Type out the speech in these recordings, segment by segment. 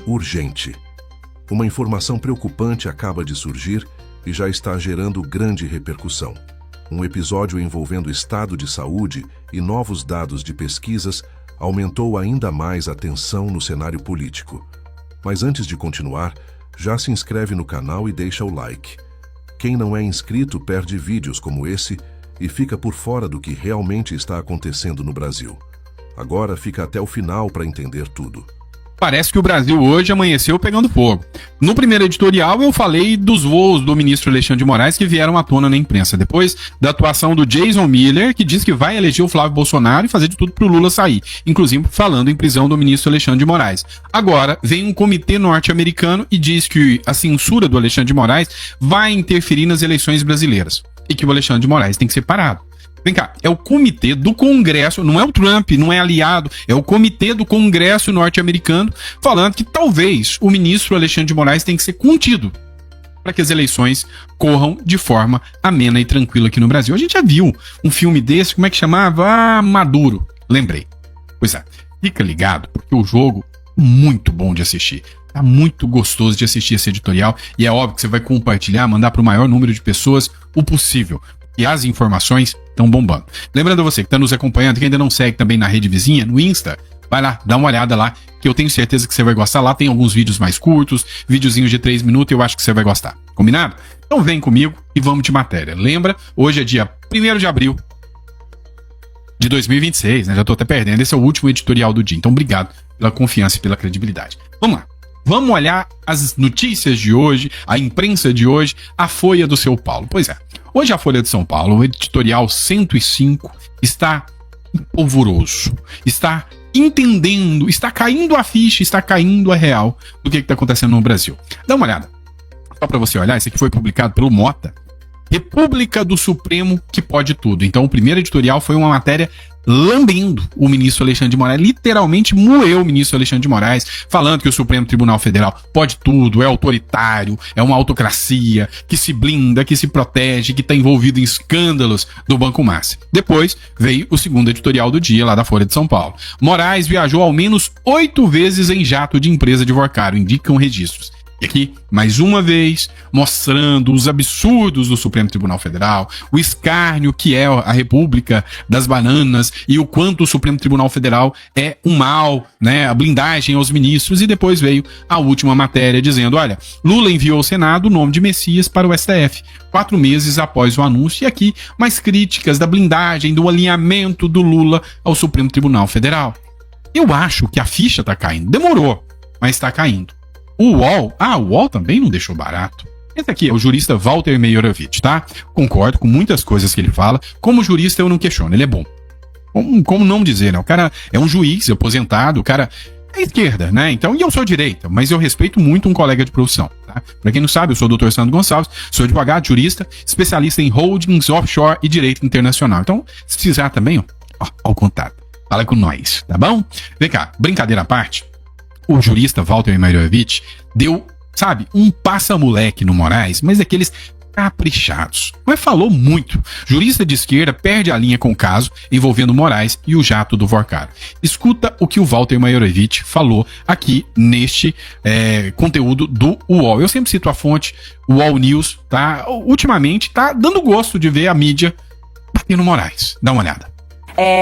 urgente. Uma informação preocupante acaba de surgir e já está gerando grande repercussão. Um episódio envolvendo estado de saúde e novos dados de pesquisas aumentou ainda mais a tensão no cenário político. Mas antes de continuar, já se inscreve no canal e deixa o like. Quem não é inscrito perde vídeos como esse e fica por fora do que realmente está acontecendo no Brasil. Agora fica até o final para entender tudo. Parece que o Brasil hoje amanheceu pegando fogo. No primeiro editorial eu falei dos voos do ministro Alexandre de Moraes que vieram à tona na imprensa. Depois da atuação do Jason Miller, que diz que vai eleger o Flávio Bolsonaro e fazer de tudo pro Lula sair. Inclusive falando em prisão do ministro Alexandre de Moraes. Agora vem um comitê norte-americano e diz que a censura do Alexandre de Moraes vai interferir nas eleições brasileiras. E que o Alexandre de Moraes tem que ser parado. Vem cá, é o comitê do Congresso, não é o Trump, não é aliado, é o comitê do Congresso norte-americano falando que talvez o ministro Alexandre de Moraes tenha que ser contido para que as eleições corram de forma amena e tranquila aqui no Brasil. A gente já viu um filme desse, como é que chamava? Maduro, lembrei. Pois é, fica ligado, porque o jogo é muito bom de assistir. Tá muito gostoso de assistir esse editorial e é óbvio que você vai compartilhar, mandar para o maior número de pessoas o possível. E as informações estão bombando. Lembrando a você que está nos acompanhando, que ainda não segue também na rede vizinha, no Insta, vai lá, dá uma olhada lá, que eu tenho certeza que você vai gostar. Lá tem alguns vídeos mais curtos, videozinhos de 3 minutos, eu acho que você vai gostar. Combinado? Então vem comigo e vamos de matéria. Lembra, hoje é dia 1º de abril de 2026, né? Já tô até perdendo. Esse é o último editorial do dia. Então obrigado pela confiança e pela credibilidade. Vamos lá. Vamos olhar as notícias de hoje, a imprensa de hoje, a Folha do São Paulo. Pois é, hoje a Folha de São Paulo, o editorial 105, está polvoroso, está entendendo, está caindo a ficha, está caindo a real do que está acontecendo no Brasil. Dá uma olhada, só para você olhar, esse aqui foi publicado pelo Mota, República do Supremo que pode tudo. Então o primeiro editorial foi uma matéria lambendo o ministro Alexandre de Moraes, literalmente moeu o ministro Alexandre de Moraes, falando que o Supremo Tribunal Federal pode tudo, é autoritário, é uma autocracia, que se blinda, que se protege, que está envolvido em escândalos do Banco Márcia. Depois veio o segundo editorial do dia, lá da Folha de São Paulo. Moraes viajou ao menos 8 vezes em jato de empresa de Vorcaro, indicam registros. E aqui, mais uma vez, mostrando os absurdos do Supremo Tribunal Federal, o escárnio que é a República das Bananas e o quanto o Supremo Tribunal Federal é um mal, né, a blindagem aos ministros. E depois veio a última matéria dizendo, olha, Lula enviou ao Senado o nome de Messias para o STF, 4 meses após o anúncio. E aqui, mais críticas da blindagem, do alinhamento do Lula ao Supremo Tribunal Federal. Eu acho que a ficha tá caindo. Demorou, mas tá caindo. O UOL também não deixou barato. Esse aqui é o jurista Walter Maiorovitch, tá? Concordo com muitas coisas que ele fala. Como jurista eu não questiono, ele é bom. Como não dizer, né? O cara é um juiz aposentado, o cara é esquerda, né? Então, e eu sou direita, mas eu respeito muito um colega de profissão, tá? Pra quem não sabe, eu sou o Dr. Sandro Gonçalves, sou advogado, jurista, especialista em holdings, offshore e direito internacional. Então, se precisar também, ó, ao contato. Fala com nós, tá bom? Vem cá, brincadeira à parte. O jurista Walter Maiorovitch deu, sabe, um passa-moleque no Moraes, mas daqueles caprichados. Mas falou muito. Jurista de esquerda perde a linha com o caso envolvendo Moraes e o jato do Vorcaro. Escuta o que o Walter Maiorovitch falou aqui neste conteúdo do UOL. Eu sempre cito a fonte, UOL News, tá? Ultimamente tá dando gosto de ver a mídia bater no Moraes. Dá uma olhada.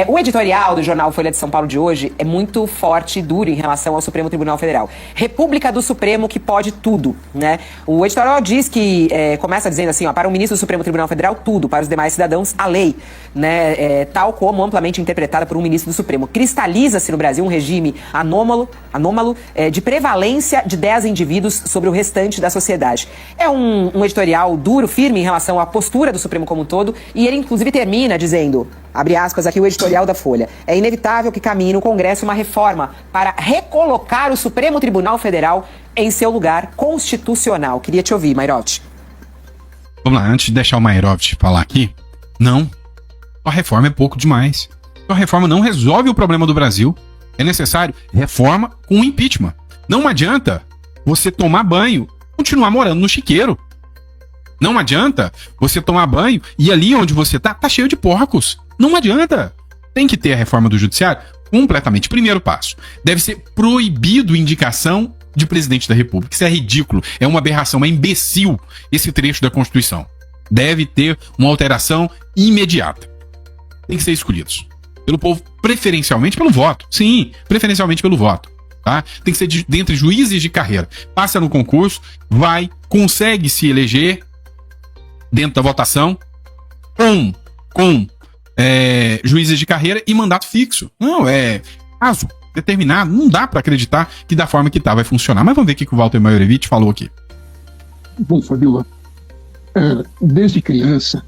O editorial do jornal Folha de São Paulo de hoje é muito forte e duro em relação ao Supremo Tribunal Federal. República do Supremo que pode tudo, né? O editorial diz que, começa dizendo assim, ó, para o ministro do Supremo Tribunal Federal, tudo, para os demais cidadãos, a lei, né? Tal como amplamente interpretada por um ministro do Supremo. Cristaliza-se no Brasil um regime anômalo de prevalência de 10 indivíduos sobre o restante da sociedade. É um editorial duro, firme em relação à postura do Supremo como um todo, e ele inclusive termina dizendo, abre aspas aqui o editorial da Folha, é inevitável que caminhe no Congresso uma reforma para recolocar o Supremo Tribunal Federal em seu lugar constitucional. Queria te ouvir, Maiorovitch. Vamos lá, antes de deixar o Maiorovitch falar aqui, não, a reforma é pouco demais. A reforma não resolve o problema do Brasil. É necessário reforma com impeachment. Não adianta você tomar banho, continuar morando no chiqueiro. Não adianta você tomar banho e ali onde você tá cheio de porcos. Não adianta. Tem que ter a reforma do judiciário completamente. Primeiro passo, deve ser proibido indicação de presidente da República. Isso é ridículo, é uma aberração, é imbecil esse trecho da Constituição. Deve ter uma alteração imediata. Tem que ser escolhidos pelo povo, preferencialmente pelo voto. Sim, preferencialmente pelo voto. Tá? Tem que ser dentre juízes de carreira. Passa no concurso, consegue se eleger dentro da votação com juízes de carreira e mandato fixo. Não, é caso determinado. Não dá para acreditar que da forma que tá vai funcionar. Mas vamos ver o que o Walter Maierewitz falou aqui. Bom, Fabiola, desde criança,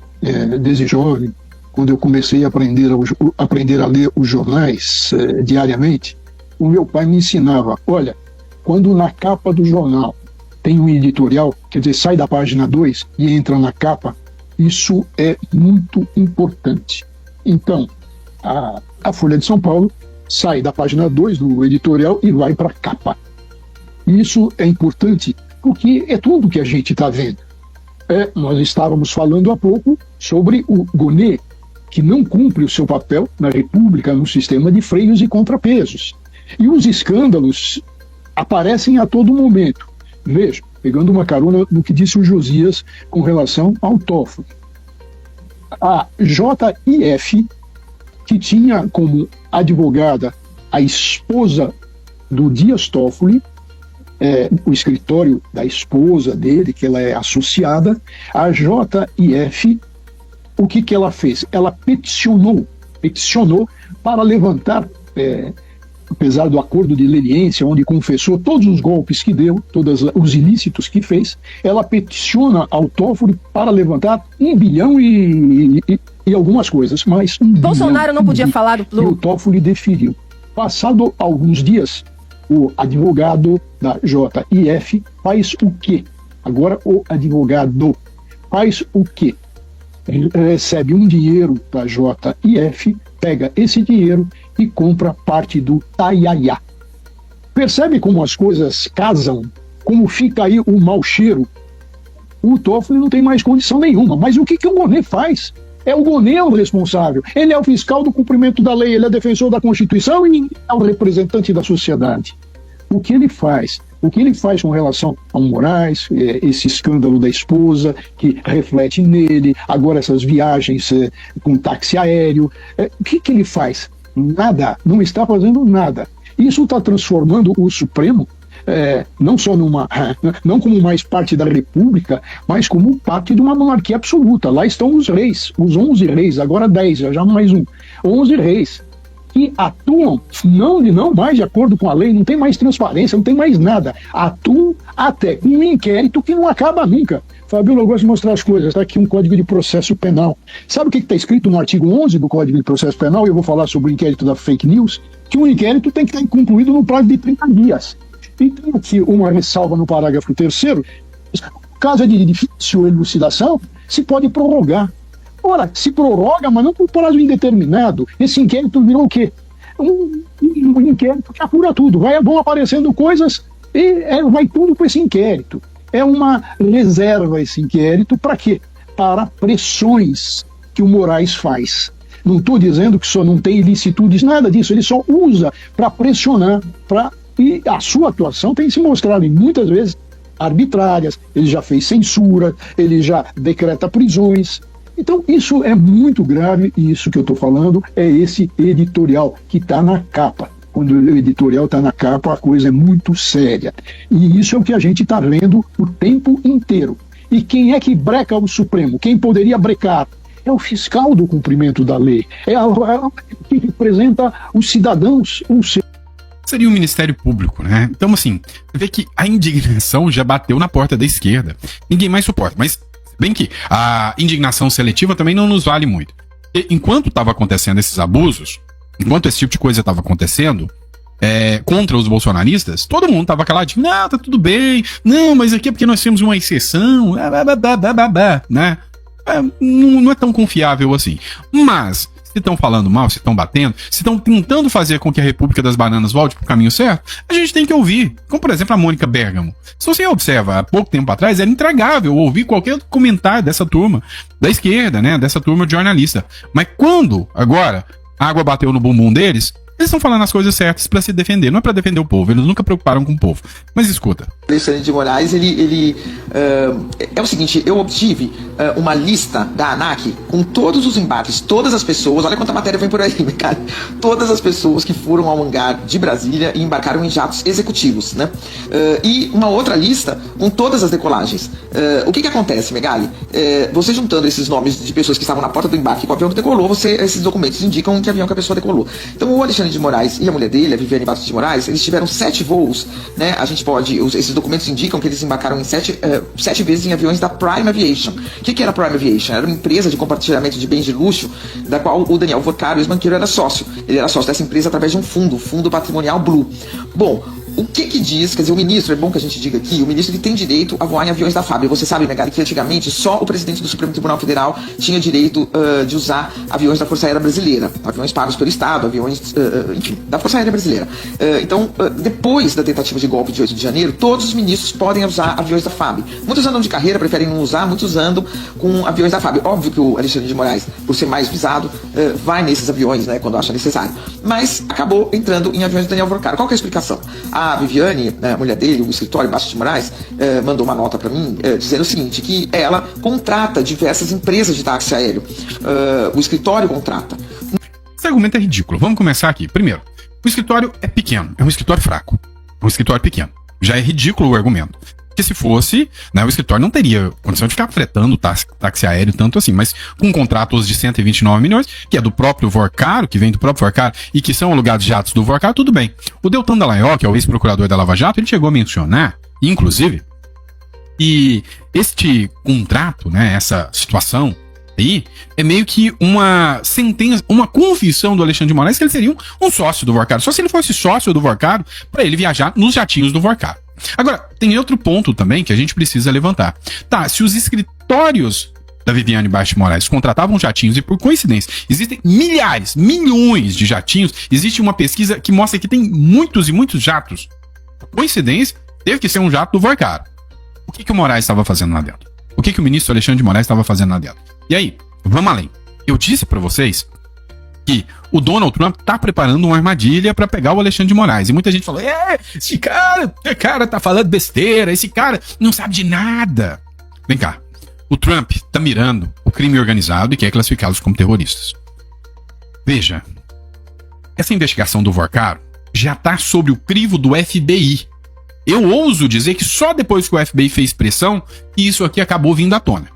desde jovem, quando eu comecei a aprender a ler os jornais diariamente, o meu pai me ensinava, olha, quando na capa do jornal tem um editorial, quer dizer, sai da página 2 e entra na capa, isso é muito importante. Então, a Folha de São Paulo sai da página 2 do editorial e vai para a capa. Isso é importante porque é tudo que a gente está vendo. Nós estávamos falando há pouco sobre o Gonê, que não cumpre o seu papel na República no sistema de freios e contrapesos. E os escândalos aparecem a todo momento. Veja, pegando uma carona no que disse o Josias com relação ao Toffoli. A JIF, que tinha como advogada a esposa do Dias Toffoli, o escritório da esposa dele, que ela é associada, a JIF, o que ela fez? Ela peticionou para levantar, apesar do acordo de leniência, onde confessou todos os golpes que deu, todos os ilícitos que fez, ela peticiona ao Toffoli para levantar 1 bilhão e algumas coisas, mas Bolsonaro não podia falar do e o Toffoli deferiu. Passado alguns dias, o advogado da JIF faz o quê? Agora o advogado faz o quê? Ele recebe um dinheiro da JIF, pega esse dinheiro e compra parte do Taiaiá. Percebe como as coisas casam? Como fica aí o mau cheiro? O Toffoli não tem mais condição nenhuma. Mas o que o Gonê faz? O Gonê é o responsável. Ele é o fiscal do cumprimento da lei, ele é defensor da Constituição e é o representante da sociedade. O que ele faz? O que ele faz com relação ao Moraes, esse escândalo da esposa, que reflete nele, agora essas viagens com táxi aéreo, o que ele faz? Nada, não está fazendo nada. Isso está transformando o Supremo não só não como mais parte da República, mas como parte de uma monarquia absoluta. Lá estão os reis, os 11 reis, agora 10, já mais um, 11 reis, que atuam não mais de acordo com a lei, não tem mais transparência, não tem mais nada. Atuam até com um inquérito que não acaba nunca. Fabiola, eu gosto de mostrar as coisas. Está aqui um Código de Processo Penal. Sabe o que está escrito no artigo 11 do Código de Processo Penal? Eu vou falar sobre o inquérito da fake news, que um inquérito tem que estar concluído no prazo de 30 dias. E tem aqui uma ressalva no parágrafo 3º. Caso de difícil elucidação, se pode prorrogar. Ora, se prorroga, mas não por prazo indeterminado. Esse inquérito virou o quê? Um inquérito que apura tudo. Vão aparecendo coisas e vai tudo para esse inquérito. É uma reserva esse inquérito para quê? Para pressões que o Moraes faz. Não estou dizendo que só não tem ilicitudes, nada disso. Ele só usa para pressionar, e a sua atuação tem se mostrado muitas vezes arbitrárias. Ele já fez censura, ele já decreta prisões. Então isso é muito grave, e isso que eu estou falando é esse editorial que está na capa. Quando o editorial está na capa, a coisa é muito séria. E isso é o que a gente está vendo o tempo inteiro. E quem é que breca o Supremo? Quem poderia brecar? É o fiscal do cumprimento da lei. É que representa os cidadãos. Seria o Ministério Público, né? Então, assim, você vê que a indignação já bateu na porta da esquerda. Ninguém mais suporta, mas bem que a indignação seletiva também não nos vale muito. E enquanto estava acontecendo esses abusos, enquanto esse tipo de coisa estava acontecendo contra os bolsonaristas, todo mundo estava caladinho. Não, tá tudo bem. Não, mas aqui é porque nós temos uma exceção. Né? Não é tão confiável assim. Mas se estão falando mal, se estão batendo, se estão tentando fazer com que a República das Bananas volte pro caminho certo, a gente tem que ouvir. Como, por exemplo, a Mônica Bergamo. Se você observa, há pouco tempo atrás, era intragável ouvir qualquer comentário dessa turma da esquerda, né? Dessa turma de jornalista. Mas quando, agora, a água bateu no bumbum deles, Eles estão falando as coisas certas para se defender, não é para defender o povo, eles nunca preocuparam com o povo. Mas escuta. Alexandre de Moraes, ele é o seguinte, eu obtive uma lista da ANAC com todos os embarques, todas as pessoas, olha quanta matéria vem por aí, cara, todas as pessoas que foram ao hangar de Brasília e embarcaram em jatos executivos, né? E uma outra lista com todas as decolagens. O que acontece, Megali? Você juntando esses nomes de pessoas que estavam na porta do embarque com o avião que decolou, esses documentos indicam que avião que a pessoa decolou. Então o Alexandre de Moraes e a mulher dele, a Viviane Bastos de Moraes, eles tiveram 7 voos, né? A gente pode, esses documentos indicam que eles embarcaram em 7 vezes em aviões da Prime Aviation. O que era a Prime Aviation? Era uma empresa de compartilhamento de bens de luxo, da qual o Daniel Vorcaro, o ex-banqueiro, era sócio. Ele era sócio dessa empresa através de um fundo patrimonial Blue. Bom, o que diz, quer dizer, o ministro, é bom que a gente diga aqui, o ministro ele tem direito a voar em aviões da FAB. Você sabe, Megali, que antigamente só o presidente do Supremo Tribunal Federal tinha direito de usar aviões da Força Aérea Brasileira, aviões pagos pelo Estado, aviões, enfim, da Força Aérea Brasileira. Então, depois da tentativa de golpe de 8 de janeiro, todos os ministros podem usar aviões da FAB. Muitos andam de carreira, preferem não usar, muitos andam com aviões da FAB. Óbvio que o Alexandre de Moraes, por ser mais visado, vai nesses aviões, né, quando acha necessário. Mas acabou entrando em aviões do Daniel Vorcaro. Qual que é a explicação? A Viviane, a mulher dele, o escritório Bastos de Moraes, mandou uma nota para mim dizendo o seguinte, que ela contrata diversas empresas de táxi aéreo. O escritório contrata. Esse argumento é ridículo. Vamos começar aqui. Primeiro, o escritório é pequeno, é um escritório fraco. É um escritório pequeno. Já é ridículo o argumento. Porque se fosse, né, o escritório não teria condição de ficar fretando táxi aéreo tanto assim, mas com contratos de 129 milhões, que é do próprio Vorcaro, que vem do próprio Vorcaro, e que são alugados jatos do Vorcaro, tudo bem. O Deltan Dallagnol, que é o ex-procurador da Lava Jato, ele chegou a mencionar, inclusive, e este contrato, né, essa situação aí, é meio que uma sentença, uma confissão do Alexandre de Moraes que ele seria um sócio do Vorcaro. Só se ele fosse sócio do Vorcaro, para ele viajar nos jatinhos do Vorcaro. Agora, tem outro ponto também que a gente precisa levantar. Tá, se os escritórios da Viviane Bastos de Moraes contratavam jatinhos e por coincidência existem milhares, milhões de jatinhos, existe uma pesquisa que mostra que tem muitos e muitos jatos. Por coincidência, teve que ser um jato do Vorcaro. O que o Moraes estava fazendo lá dentro? O que o ministro Alexandre de Moraes estava fazendo lá dentro? E aí, vamos além. Eu disse pra vocês que o Donald Trump tá preparando uma armadilha pra pegar o Alexandre de Moraes. E muita gente falou, esse cara tá falando besteira, esse cara não sabe de nada. Vem cá, o Trump tá mirando o crime organizado e quer classificá-los como terroristas. Veja, essa investigação do Vorcaro já tá sob o crivo do FBI. Eu ouso dizer que só depois que o FBI fez pressão, isso aqui acabou vindo à tona.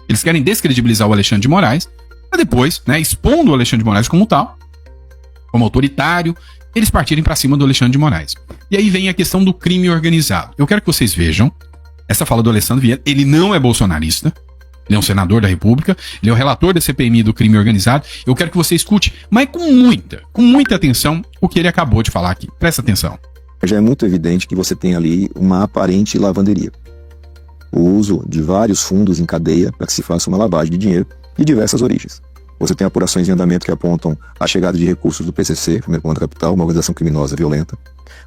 Eles querem descredibilizar o Alexandre de Moraes, para depois, né, expondo o Alexandre de Moraes como tal, como autoritário, eles partirem para cima do Alexandre de Moraes. E aí vem a questão do crime organizado. Eu quero que vocês vejam essa fala do Alessandro Vieira. Ele não é bolsonarista, ele é um senador da República, ele é o relator da CPMI do crime organizado. Eu quero que você escute, mas com muita atenção, o que ele acabou de falar aqui. Presta atenção. Já é muito evidente que você tem ali uma aparente lavanderia. O uso de vários fundos em cadeia para que se faça uma lavagem de dinheiro de diversas origens. Você tem apurações em andamento que apontam a chegada de recursos do PCC, Primeiro Comando Capital, uma organização criminosa violenta.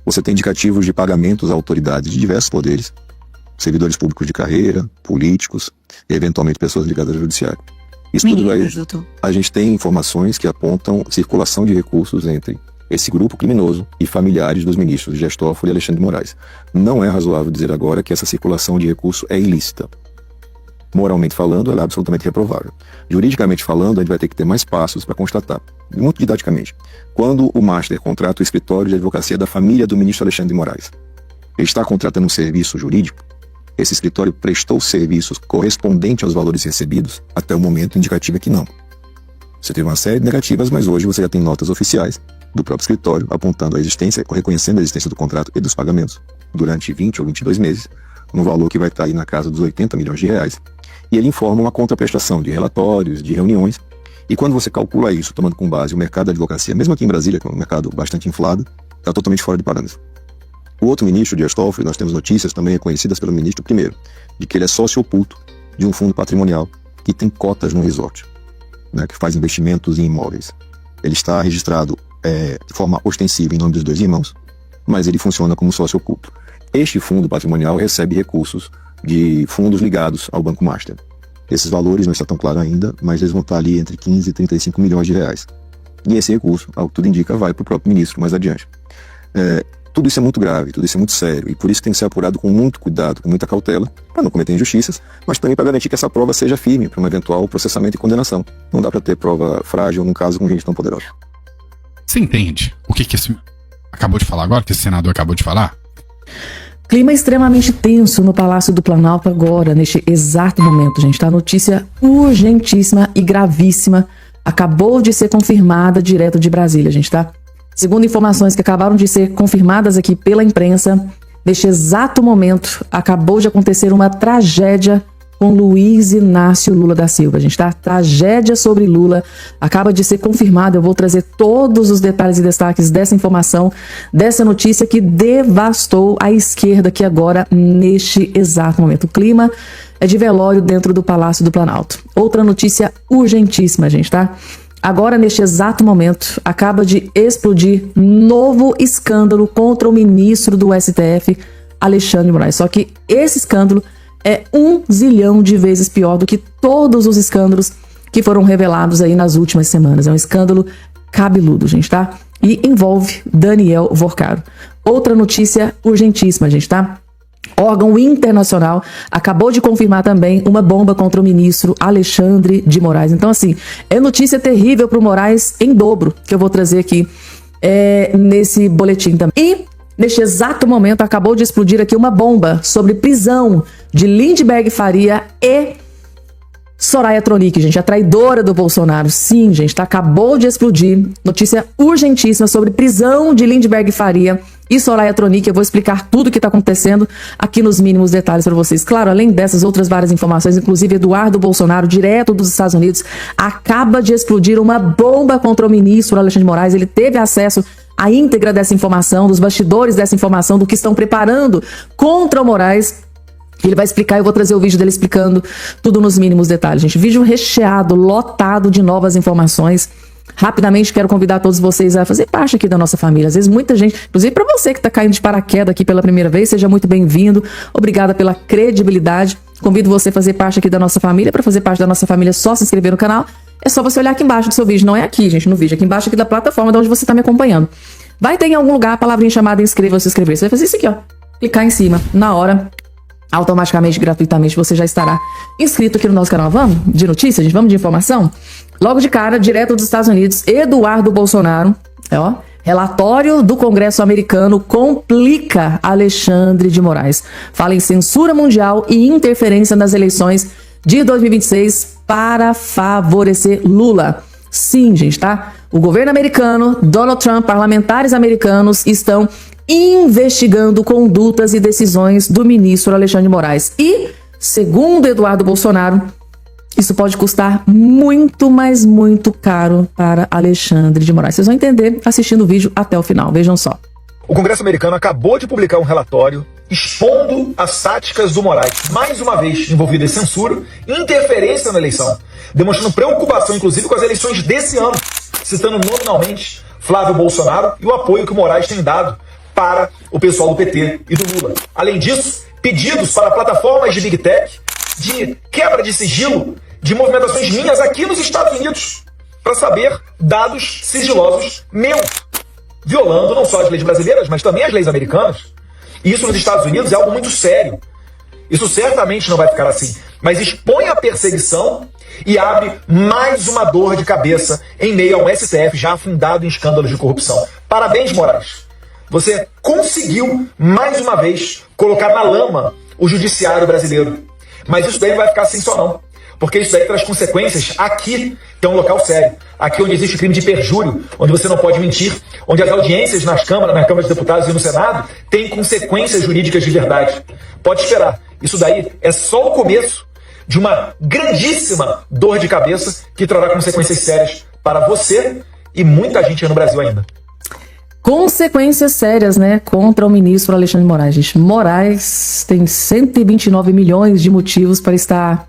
Você tem indicativos de pagamentos a autoridades de diversos poderes, servidores públicos de carreira, políticos e eventualmente pessoas ligadas ao judiciário. Isso tudo aí, a gente tem informações que apontam circulação de recursos entre esse grupo criminoso e familiares dos ministros Dias Toffoli e Alexandre de Moraes. Não é razoável dizer agora que essa circulação de recurso é ilícita. Moralmente falando, ela é absolutamente reprovável. Juridicamente falando, a gente vai ter que ter mais passos para constatar. Muito didaticamente. Quando o Master contrata o escritório de advocacia da família do ministro Alexandre de Moraes, ele está contratando um serviço jurídico, esse escritório prestou serviços correspondentes aos valores recebidos, até o momento indicativo é que não. Você teve uma série de negativas, mas hoje você já tem notas oficiais do próprio escritório apontando a existência, reconhecendo a existência do contrato e dos pagamentos durante 20 ou 22 meses, no valor que vai estar aí na casa dos 80 milhões de reais. E ele informa uma contraprestação de relatórios, de reuniões, e quando você calcula isso, tomando com base o mercado da advocacia, mesmo aqui em Brasília, que é um mercado bastante inflado, está totalmente fora de parâmetros. O outro ministro, Dias Toffoli, nós temos notícias também reconhecidas pelo ministro, primeiro, de que ele é sócio oculto de um fundo patrimonial que tem cotas no resort, né, que faz investimentos em imóveis. Ele está registrado de forma ostensiva em nome dos dois irmãos, mas ele funciona como sócio oculto. Este fundo patrimonial recebe recursos de fundos ligados ao Banco Master. Esses valores não estão tão claros ainda, mas eles vão estar ali entre 15 e 35 milhões de reais. E esse recurso, ao que tudo indica, vai para o próprio ministro mais adiante. Tudo isso é muito grave, tudo isso é muito sério, e por isso tem que ser apurado com muito cuidado, com muita cautela, para não cometer injustiças, mas também para garantir que essa prova seja firme para um eventual processamento e condenação. Não dá para ter prova frágil num caso com gente tão poderosa. Você entende o que esse acabou de falar agora, que esse senador acabou de falar? Clima extremamente tenso no Palácio do Planalto agora, neste exato momento, gente. Tá? Notícia urgentíssima e gravíssima. Acabou de ser confirmada direto de Brasília, gente, tá? Segundo informações que acabaram de ser confirmadas aqui pela imprensa, neste exato momento, acabou de acontecer uma tragédia com Luiz Inácio Lula da Silva, gente, tá? Tragédia sobre Lula acaba de ser confirmada. Eu vou trazer todos os detalhes e destaques dessa informação, dessa notícia que devastou a esquerda aqui agora, neste exato momento. O clima é de velório dentro do Palácio do Planalto. Outra notícia urgentíssima, gente, tá? Agora, neste exato momento, acaba de explodir novo escândalo contra o ministro do STF, Alexandre de Moraes. Só que esse escândalo é 1 zilhão de vezes pior do que todos os escândalos que foram revelados aí nas últimas semanas. É um escândalo cabeludo, gente, tá? E envolve Daniel Vorcaro. Outra notícia urgentíssima, gente, tá? Órgão internacional acabou de confirmar também uma bomba contra o ministro Alexandre de Moraes. Então, assim, é notícia terrível para o Moraes em dobro que eu vou trazer aqui nesse boletim também. E, neste exato momento, acabou de explodir aqui uma bomba sobre prisão de Lindbergh Faria e Soraya Tronic, gente, a traidora do Bolsonaro. Sim, gente, tá? Acabou de explodir. Notícia urgentíssima sobre prisão de Lindbergh Faria e Soraya Tronic. Eu vou explicar tudo o que está acontecendo aqui nos mínimos detalhes para vocês. Claro, além dessas outras várias informações, inclusive Eduardo Bolsonaro, direto dos Estados Unidos, acaba de explodir uma bomba contra o ministro Alexandre de Moraes. Ele teve acesso à íntegra dessa informação, dos bastidores dessa informação, do que estão preparando contra o Moraes. Ele vai explicar, eu vou trazer o vídeo dele explicando tudo nos mínimos detalhes, gente. Vídeo recheado, lotado de novas informações. Rapidamente, quero convidar todos vocês a fazer parte aqui da nossa família. Às vezes muita gente, inclusive para você que está caindo de paraquedas aqui pela primeira vez, seja muito bem-vindo. Obrigada pela credibilidade. Convido você a fazer parte aqui da nossa família. Para fazer parte da nossa família, é só se inscrever no canal. É só você olhar aqui embaixo do seu vídeo. Não é aqui, gente, no vídeo. Aqui embaixo aqui da plataforma de onde você está me acompanhando. Vai ter em algum lugar a palavrinha chamada inscreva-se, inscrever. Você vai fazer isso aqui, ó. Clicar em cima, na hora. Automaticamente, gratuitamente, você já estará inscrito aqui no nosso canal. Vamos de notícias, gente? Vamos de informação? Logo de cara, direto dos Estados Unidos, Eduardo Bolsonaro, relatório do Congresso americano complica Alexandre de Moraes. Fala em censura mundial e interferência nas eleições de 2026 para favorecer Lula. Sim, gente, tá? O governo americano, Donald Trump, parlamentares americanos estão investigando condutas e decisões do ministro Alexandre de Moraes. E, segundo Eduardo Bolsonaro, isso pode custar muito, mas muito caro para Alexandre de Moraes. Vocês vão entender assistindo o vídeo até o final. Vejam só. O Congresso americano acabou de publicar um relatório expondo as táticas do Moraes, mais uma vez envolvido em censura e interferência na eleição, demonstrando preocupação, inclusive, com as eleições desse ano, citando nominalmente Flávio Bolsonaro e o apoio que o Moraes tem dado para o pessoal do PT e do Lula. Além disso, pedidos para plataformas de Big Tech de quebra de sigilo de movimentações minhas aqui nos Estados Unidos para saber dados sigilosos meus, violando não só as leis brasileiras, mas também as leis americanas. E isso nos Estados Unidos é algo muito sério. Isso certamente não vai ficar assim, mas expõe a perseguição e abre mais uma dor de cabeça em meio a um STF já afundado em escândalos de corrupção. Parabéns, Moraes. Você conseguiu, mais uma vez, colocar na lama o judiciário brasileiro. Mas isso daí não vai ficar assim só não. Porque isso daí traz consequências aqui, que é um local sério. Aqui onde existe o crime de perjúrio, onde você não pode mentir, onde as audiências na Câmara dos Deputados e no Senado têm consequências jurídicas de verdade. Pode esperar. Isso daí é só o começo de uma grandíssima dor de cabeça que trará consequências sérias para você e muita gente aí no Brasil ainda. Consequências sérias, né, contra o ministro Alexandre de Moraes. Gente, Moraes tem 129 milhões de motivos para estar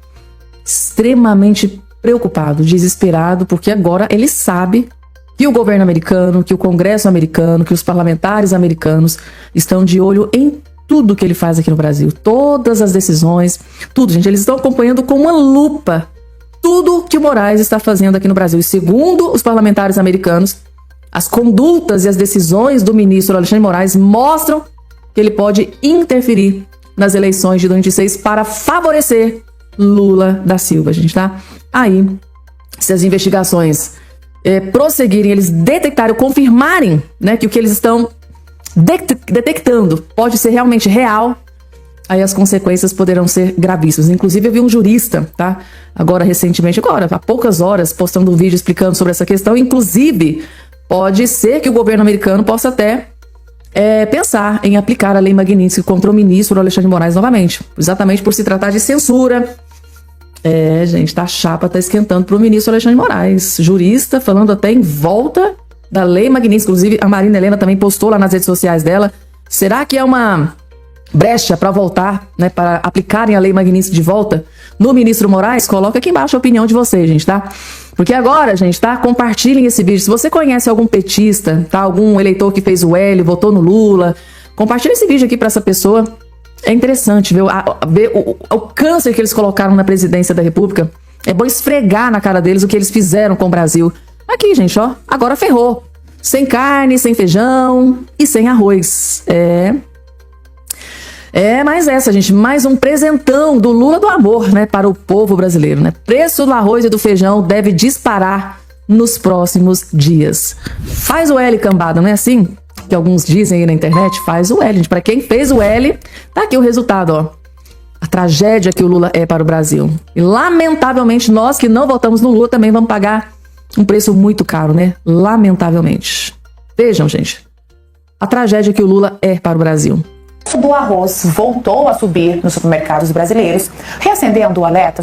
extremamente preocupado, desesperado, porque agora ele sabe que o governo americano, que o Congresso americano, que os parlamentares americanos estão de olho em tudo que ele faz aqui no Brasil. Todas as decisões, tudo, gente. Eles estão acompanhando com uma lupa tudo que o Moraes está fazendo aqui no Brasil. E segundo os parlamentares americanos, as condutas e as decisões do ministro Alexandre de Moraes mostram que ele pode interferir nas eleições de 2026 para favorecer Lula da Silva, gente, tá? Aí, se as investigações prosseguirem, eles detectarem, confirmarem, né, que o que eles estão detectando pode ser realmente real, aí as consequências poderão ser gravíssimas. Inclusive, eu vi um jurista, tá? Recentemente, há poucas horas, postando um vídeo explicando sobre essa questão. Inclusive, pode ser que o governo americano possa até pensar em aplicar a lei Magnitsky contra o ministro Alexandre de Moraes novamente, exatamente por se tratar de censura. Gente, a chapa tá esquentando pro ministro Alexandre de Moraes, jurista, falando até em volta da lei Magnitsky. Inclusive, a Marina Helena também postou lá nas redes sociais dela. Será que é uma brecha para voltar, né, para aplicarem a lei Magnitsky de volta no ministro Moraes? Coloca aqui embaixo a opinião de vocês, gente, tá? Porque agora, gente, tá? Compartilhem esse vídeo. Se você conhece algum petista, tá? Algum eleitor que fez o L, votou no Lula, compartilha esse vídeo aqui para essa pessoa. É interessante ver o câncer que eles colocaram na presidência da República. É bom esfregar na cara deles o que eles fizeram com o Brasil. Aqui, gente, ó. Agora ferrou. Sem carne, sem feijão e sem arroz. Mais essa, gente. Mais um presentão do Lula do amor, né? Para o povo brasileiro, né? Preço do arroz e do feijão deve disparar nos próximos dias. Faz o L, cambada, não é assim? Que alguns dizem aí na internet, faz o L, gente. Para quem fez o L, tá aqui o resultado, ó. A tragédia que o Lula é para o Brasil. E, lamentavelmente, nós que não votamos no Lula também vamos pagar um preço muito caro, né? Lamentavelmente. Vejam, gente. A tragédia que o Lula é para o Brasil. O preço do arroz voltou a subir nos supermercados brasileiros, reacendendo o alerta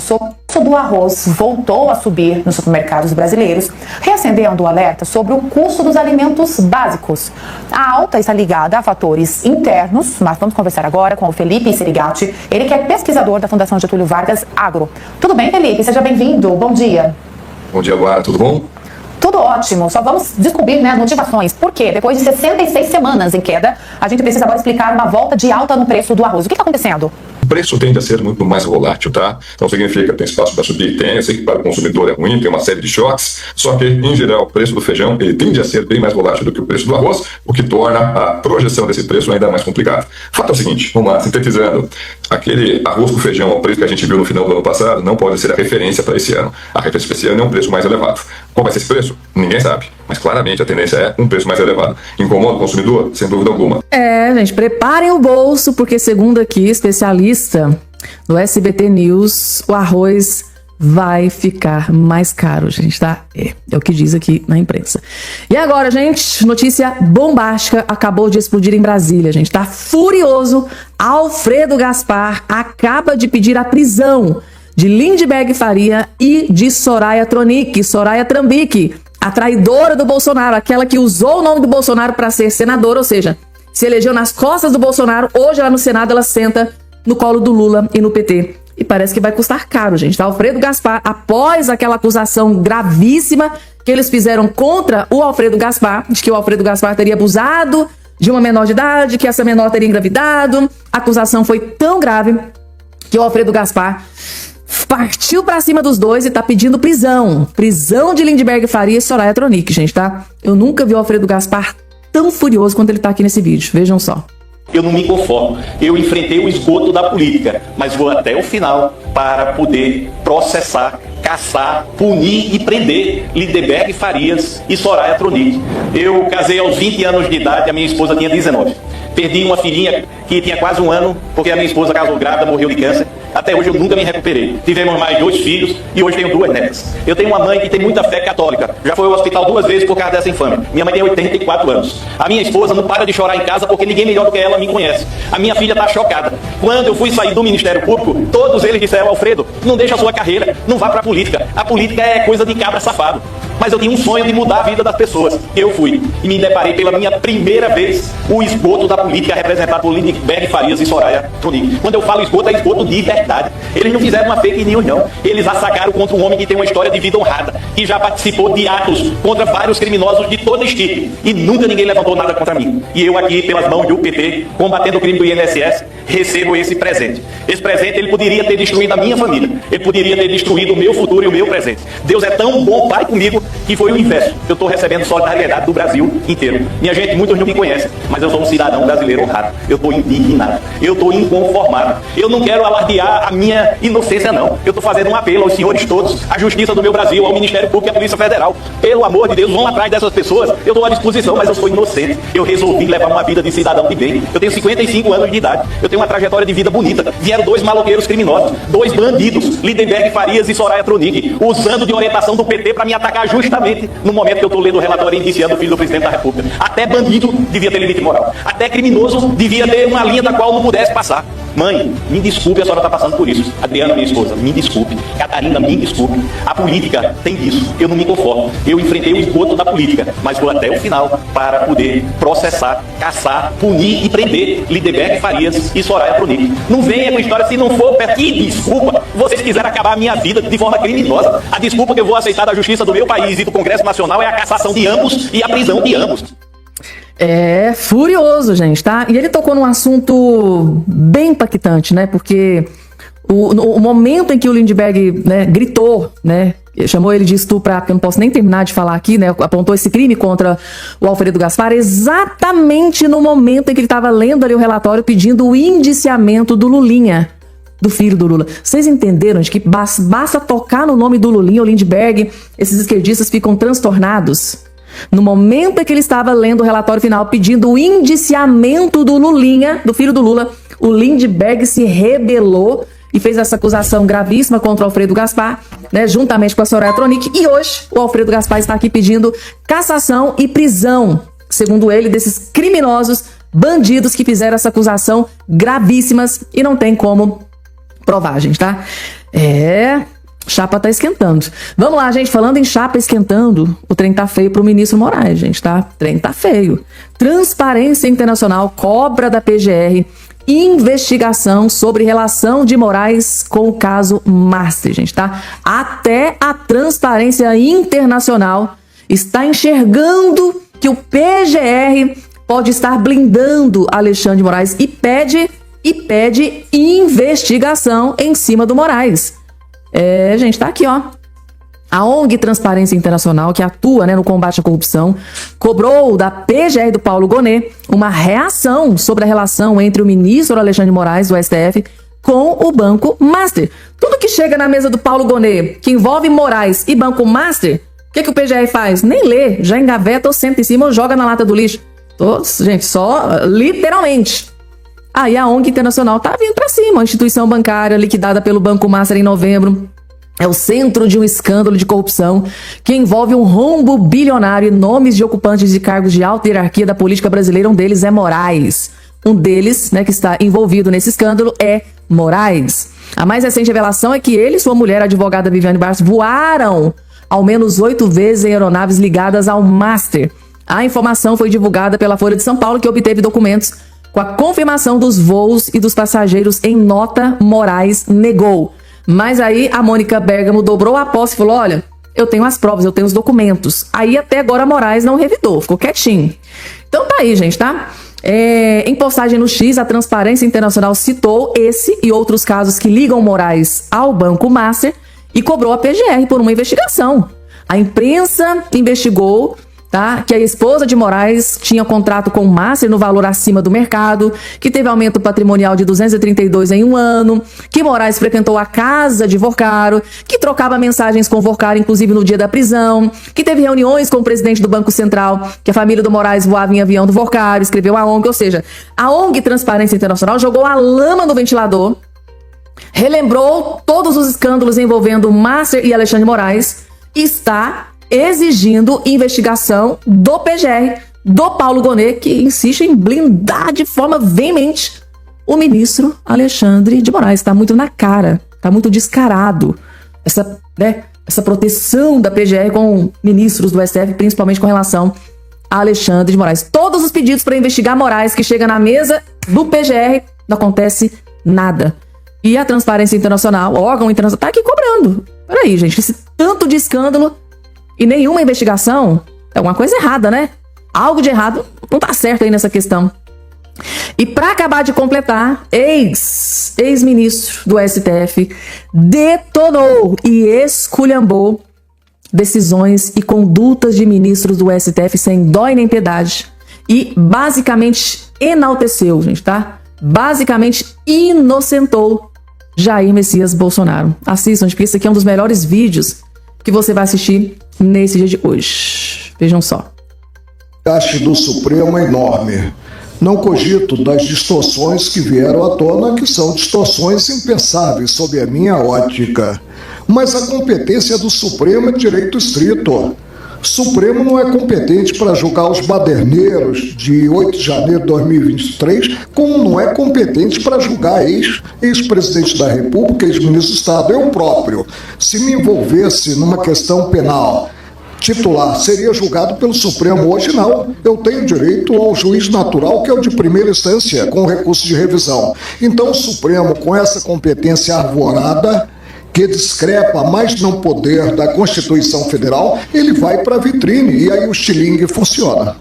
sobre o custo dos alimentos básicos. A alta está ligada a fatores internos, mas vamos conversar agora com o Felipe Serigati, ele que é pesquisador da Fundação Getúlio Vargas Agro. Tudo bem, Felipe? Seja bem-vindo. Bom dia. Bom dia, Guara. Tudo bom? Tudo ótimo, só vamos descobrir, né, as motivações. Por quê? Depois de 66 semanas em queda, a gente precisa agora explicar uma volta de alta no preço do arroz. O que está acontecendo? O preço tende a ser muito mais volátil, tá? Então significa que tem espaço para subir? Tem. Eu sei que para o consumidor é ruim, tem uma série de choques, só que, em geral, o preço do feijão ele tende a ser bem mais volátil do que o preço do arroz, o que torna a projeção desse preço ainda mais complicada. Fato é o seguinte, vamos lá, sintetizando, aquele arroz com feijão ao preço que a gente viu no final do ano passado não pode ser a referência para esse ano. A referência para esse ano é um preço mais elevado. Qual vai ser esse preço? Ninguém sabe, mas claramente a tendência é um preço mais elevado. Incomoda o consumidor? Sem dúvida alguma. Gente, preparem o bolso, porque segundo aqui, especialista no SBT News, o arroz vai ficar mais caro, gente, tá? É o que diz aqui na imprensa. E agora, gente, notícia bombástica acabou de explodir em Brasília, gente, tá furioso. Alfredo Gaspar acaba de pedir a prisão de Lindbergh Faria e de Soraya Tronic, a traidora do Bolsonaro, aquela que usou o nome do Bolsonaro para ser senadora, ou seja, se elegeu nas costas do Bolsonaro. Hoje, lá no Senado, ela senta no colo do Lula e no PT. E parece que vai custar caro, gente. Tá? Alfredo Gaspar, após aquela acusação gravíssima que eles fizeram contra o Alfredo Gaspar, de que o Alfredo Gaspar teria abusado de uma menor de idade, que essa menor teria engravidado. A acusação foi tão grave que o Alfredo Gaspar partiu pra cima dos dois e tá pedindo prisão. Prisão de Lindbergh Faria e Soraya Tronic, gente, tá? Eu nunca vi o Alfredo Gaspar tão furioso quanto ele tá aqui nesse vídeo. Vejam só. Eu não me conformo. Eu enfrentei o esgoto da política, mas vou até o final para poder processar, caçar, punir e prender Lindbergh Farias e Soraya Tronic. Eu casei aos 20 anos de idade, a minha esposa tinha 19. Perdi uma filhinha que tinha quase um ano, porque a minha esposa casou grávida, morreu de câncer. Até hoje eu nunca me recuperei. Tivemos mais 2 filhos e hoje tenho 2 netas. Eu tenho uma mãe que tem muita fé católica. Já foi ao hospital 2 vezes por causa dessa infâmia. Minha mãe tem 84 anos. A minha esposa não para de chorar em casa porque ninguém melhor do que ela me conhece. A minha filha está chocada. Quando eu fui sair do Ministério Público, todos eles disseram: Alfredo, não deixa a sua carreira, não vá para a política. A política é coisa de cabra safado. Mas eu tinha um sonho de mudar a vida das pessoas. Eu fui e me deparei pela minha primeira vez o esgoto da política representado por Lindbergh Farias e Soraya Tronic. Quando eu falo esgoto, é esgoto de verdade. Eles não fizeram uma fake news, não. Eles assacaram contra um homem que tem uma história de vida honrada, que já participou de atos contra vários criminosos de todo tipo. E nunca ninguém levantou nada contra mim. E eu aqui, pelas mãos do PT, combatendo o crime do INSS, recebo esse presente. Esse presente, ele poderia ter destruído a minha família. Ele poderia ter destruído o meu futuro e o meu presente. Deus é tão bom pai comigo que foi o inverso. Eu estou recebendo solidariedade do Brasil inteiro. Minha gente, muitos não me conhecem, mas eu sou um cidadão brasileiro honrado. Eu estou indignado. Eu estou inconformado. Eu não quero alardear a minha inocência, não. Eu estou fazendo um apelo aos senhores todos, à Justiça do meu Brasil, ao Ministério Público e à Polícia Federal. Pelo amor de Deus, vão atrás dessas pessoas. Eu estou à disposição, mas eu sou inocente. Eu resolvi levar uma vida de cidadão de bem. Eu tenho 55 anos de idade. Eu tenho uma trajetória de vida bonita. Vieram 2 maloqueiros criminosos, 2 bandidos, Lindenberg Farias e Soraya Tronic, usando de orientação do PT para me atacar justamente no momento que eu estou lendo o relatório indiciando o filho do presidente da República. Até bandido devia ter limite moral. Até criminoso devia ter uma linha da qual não pudesse passar. Mãe, me desculpe, a senhora está passando por isso. Adriana, minha esposa, me desculpe. Catarina, me desculpe. A política tem disso. Eu não me conformo. Eu enfrentei o esgoto da política, mas vou até o final para poder processar, caçar, punir e prender Lindenberg Farias e Soraya Tronic. Não venha com história se não for. Que desculpa! Vocês quiseram acabar a minha vida de forma criminosa. A desculpa que eu vou aceitar da justiça do meu país e do Congresso Nacional é a cassação de ambos e a prisão de ambos. É furioso, gente, tá? E ele tocou num assunto bem impactante, né? Porque o momento em que o Lindenberg, né, gritou, né? Chamou ele de estupro, porque eu não posso nem terminar de falar aqui, né? Apontou esse crime contra o Alfredo Gaspar, exatamente no momento em que ele estava lendo ali o relatório pedindo o indiciamento do Lulinha, do filho do Lula. Vocês entenderam de que basta tocar no nome do Lulinha, o Lindenberg, esses esquerdistas ficam transtornados? No momento em que ele estava lendo o relatório final pedindo o indiciamento do Lulinha, do filho do Lula, o Lindenberg se rebelou e fez essa acusação gravíssima contra o Alfredo Gaspar, né, juntamente com a Soraya Tronic. E hoje o Alfredo Gaspar está aqui pedindo cassação e prisão, segundo ele, desses criminosos, bandidos que fizeram essa acusação gravíssimas e não tem como provar, gente, tá? Chapa tá esquentando. Vamos lá, gente, falando em chapa esquentando, o trem tá feio pro ministro Moraes, gente, tá? O trem tá feio. Transparência Internacional cobra da PGR investigação sobre relação de Moraes com o caso Master, gente, tá? Até a Transparência Internacional está enxergando que o PGR pode estar blindando Alexandre de Moraes e pede investigação em cima do Moraes. Gente, tá aqui, ó. A ONG Transparência Internacional, que atua, né, no combate à corrupção, cobrou da PGR do Paulo Gonet uma reação sobre a relação entre o ministro Alexandre de Moraes, do STF, com o Banco Master. Tudo que chega na mesa do Paulo Gonet, que envolve Moraes e Banco Master, o que o PGR faz? Nem lê, já engaveta ou senta em cima ou joga na lata do lixo. Gente, só literalmente. Aí a ONG Internacional tá vindo pra cima. A instituição bancária liquidada pelo Banco Master em novembro é o centro de um escândalo de corrupção que envolve um rombo bilionário e nomes de ocupantes de cargos de alta hierarquia da política brasileira. Um deles é Moraes. Um deles, né, que está envolvido nesse escândalo é Moraes. A mais recente revelação é que ele e sua mulher, a advogada Viviane Barros, voaram ao menos 8 vezes em aeronaves ligadas ao Master. A informação foi divulgada pela Folha de São Paulo, que obteve documentos com a confirmação dos voos e dos passageiros. Em nota, Moraes negou. Mas aí a Mônica Bergamo dobrou a aposta e falou: olha, eu tenho as provas, eu tenho os documentos. Aí até agora Moraes não revidou, ficou quietinho. Então tá aí, gente, tá? Em postagem no X, a Transparência Internacional citou esse e outros casos que ligam Moraes ao Banco Master e cobrou a PGR por uma investigação. A imprensa investigou, tá, que a esposa de Moraes tinha contrato com o Master no valor acima do mercado, que teve aumento patrimonial de 232 em um ano, que Moraes frequentou a casa de Vorcaro, que trocava mensagens com Vorcaro, inclusive no dia da prisão, que teve reuniões com o presidente do Banco Central, que a família do Moraes voava em avião do Vorcaro, escreveu a ONG. Ou seja, a ONG Transparência Internacional jogou a lama no ventilador, relembrou todos os escândalos envolvendo Master e Alexandre de Moraes e está exigindo investigação do PGR, do Paulo Gonet, que insiste em blindar de forma veemente o ministro Alexandre de Moraes. Está muito na cara, está muito descarado essa proteção da PGR com ministros do STF, principalmente com relação a Alexandre de Moraes. Todos os pedidos para investigar Moraes que chega na mesa do PGR, não acontece nada. E a Transparência Internacional, o órgão internacional, está aqui cobrando. Peraí, gente, esse tanto de escândalo e nenhuma investigação, é alguma coisa errada, né? Algo de errado não tá certo aí nessa questão. E para acabar de completar, ex-ministro do STF detonou e esculhambou decisões e condutas de ministros do STF sem dó e nem piedade. E basicamente enalteceu, gente, tá? Basicamente inocentou Jair Messias Bolsonaro. Assistam, porque esse aqui é um dos melhores vídeos que você vai assistir nesse dia de hoje. Vejam só. O desgaste do Supremo é enorme. Não cogito das distorções que vieram à tona, que são distorções impensáveis sob a minha ótica. Mas a competência do Supremo é direito estrito. O Supremo não é competente para julgar os baderneiros de 8 de janeiro de 2023, como não é competente para julgar ex-presidente da República, ex-ministro do Estado. Eu próprio, se me envolvesse numa questão penal titular, seria julgado pelo Supremo. Hoje não, eu tenho direito ao juiz natural, que é o de primeira instância, com recurso de revisão. Então o Supremo, com essa competência arvorada, que discrepa mais não poder da Constituição Federal, ele vai para a vitrine e aí o estilingue funciona.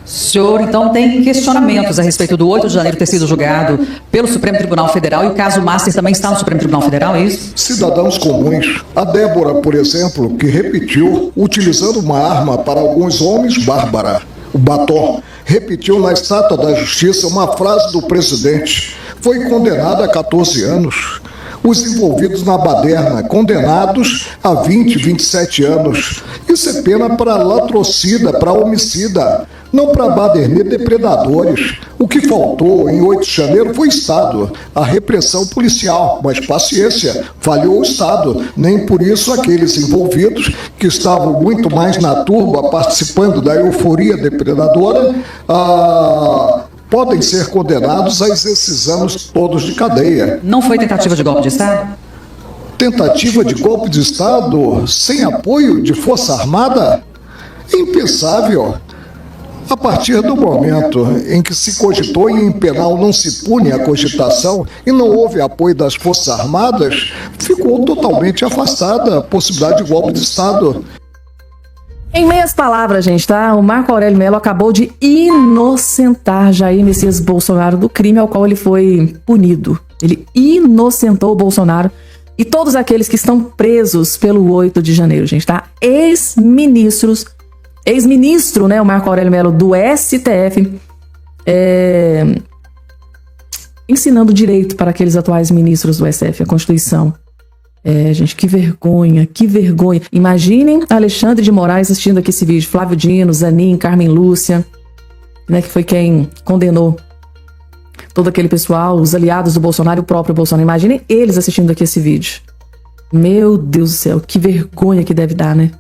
O senhor, então, tem questionamentos a respeito do 8 de janeiro ter sido julgado pelo Supremo Tribunal Federal e o caso Master também está no Supremo Tribunal Federal, é isso? Cidadãos comuns. A Débora, por exemplo, que repetiu, utilizando uma arma para alguns homens, Bárbara, o batom, repetiu na Estátua da Justiça uma frase do presidente. Foi condenada a 14 anos. Os envolvidos na baderna, condenados a 20, 27 anos. Isso é pena para latrocida, para homicida, não para baderneiro depredadores. O que faltou em 8 de janeiro foi Estado, a repressão policial, mas paciência, falhou o Estado. Nem por isso aqueles envolvidos, que estavam muito mais na turba, participando da euforia depredadora, podem ser condenados a esses anos todos de cadeia. Não foi tentativa de golpe de Estado? Tentativa de golpe de Estado sem apoio de Força Armada? Impensável. A partir do momento em que se cogitou e em penal não se pune a cogitação e não houve apoio das Forças Armadas, ficou totalmente afastada a possibilidade de golpe de Estado. Em meias palavras, gente, tá? O Marco Aurélio Mello acabou de inocentar Jair Messias Bolsonaro do crime ao qual ele foi punido. Ele inocentou o Bolsonaro e todos aqueles que estão presos pelo 8 de janeiro, gente, tá? Ex-ministro, né, o Marco Aurélio Mello do STF, ensinando direito para aqueles atuais ministros do STF, a Constituição. Gente, que vergonha, que vergonha. Imaginem Alexandre de Moraes assistindo aqui esse vídeo, Flávio Dino, Zanin, Carmen Lúcia, né, que foi quem condenou todo aquele pessoal, os aliados do Bolsonaro e o próprio Bolsonaro. Imaginem eles assistindo aqui esse vídeo. Meu Deus do céu, que vergonha que deve dar, né?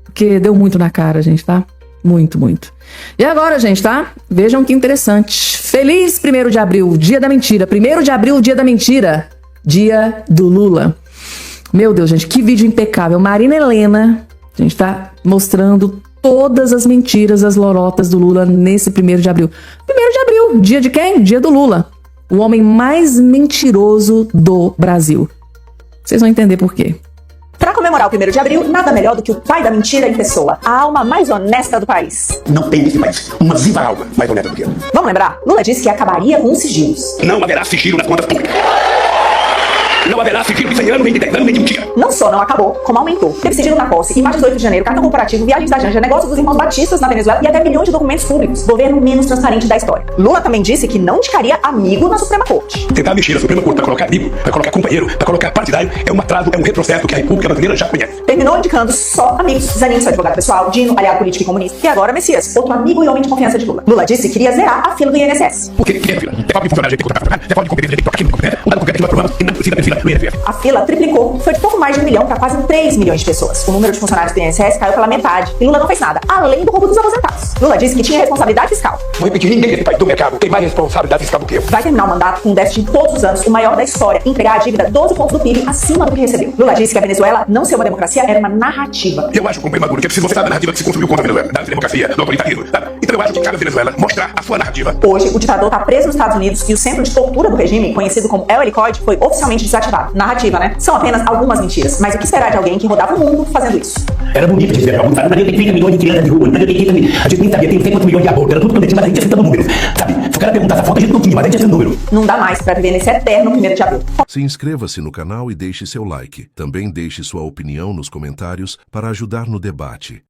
Porque deu muito na cara, gente, tá? Muito, muito. E agora, gente, tá? Vejam que interessante. Feliz 1º de abril, dia da mentira. 1º de abril, dia da mentira. Dia do Lula. Meu Deus, gente, que vídeo impecável. Marina Helena, a gente tá mostrando todas as mentiras, as lorotas do Lula nesse 1º de abril. 1º de abril, dia de quem? Dia do Lula. O homem mais mentiroso do Brasil. Vocês vão entender por quê. Para comemorar o 1º de abril, nada melhor do que o pai da mentira em pessoa, a alma mais honesta do país. Não tem nesse país uma viva alma mais honesta do que eu. Vamos lembrar? Lula disse que acabaria com os sigilos. Não haverá sigilo nas contas públicas. Não haverá sigilo de 100 anos, nem de 10 anos, nem de mentira. Não só não acabou, como aumentou. Teve sigilo na posse, imagens do 8 de janeiro, cartão corporativo, viagens da Janja, negócios dos irmãos Batistas na Venezuela e até milhões de documentos públicos. Governo menos transparente da história. Lula também disse que não indicaria amigo na Suprema Corte. Tentar mexer na Suprema Corte para colocar amigo, para colocar companheiro, para colocar partidário, é um atraso, é um retrocesso que a República Brasileira já conhece. Terminou indicando só amigos. Zanin, seu advogado pessoal, Dino, aliado político e comunista. E agora Messias, outro amigo e homem de confiança de Lula. Lula disse que iria zerar a fila do INSS. Por que é fila? É falta de funcionário, tem que contratar, é falta de competência, tem que tocar quem não compete, o dado compete vai programas e não precisa ter fila no INSS. A fila triplicou, foi de pouco mais de 1 milhão para quase 3 milhões de pessoas. O número de funcionários do INSS caiu pela metade e Lula não fez nada, além do roubo dos aposentados. Lula disse que tinha responsabilidade fiscal. Vou repetir, ninguém nesse país do mercado tem mais responsabilidade fiscal do que eu. Vai terminar o mandato com um déficit de todos os anos, o maior da história, e entregar a dívida 12 pontos do PIB acima do que recebeu. Lula disse que a Venezuela não ser uma democracia era uma narrativa. Eu acho, companheiro Maduro, que é preciso mostrar a narrativa que se construiu contra a Venezuela, da democracia, do autoritarismo, tá? Então eu acho que cabe a Venezuela mostrar a sua narrativa. Hoje, o ditador está preso nos Estados Unidos e o centro de tortura do regime, conhecido como El Helicoide, foi oficialmente desativado. Narrativa, né? São apenas algumas mentiras, mas o que esperar de alguém que rodava o mundo fazendo isso? Era bonito de ver, tem 30 milhões de crianças de rua, a gente nem sabia, tem 100 milhões de abortos, era tudo clandestino, mas a gente aceitando números, sabe? cara perguntasse a foto, a gente não tinha, mas a gente tinha número. Não dá mais pra viver nesse eterno 1º de abril. Se inscreva-se no canal e deixe seu like. Também deixe sua opinião nos comentários para ajudar no debate.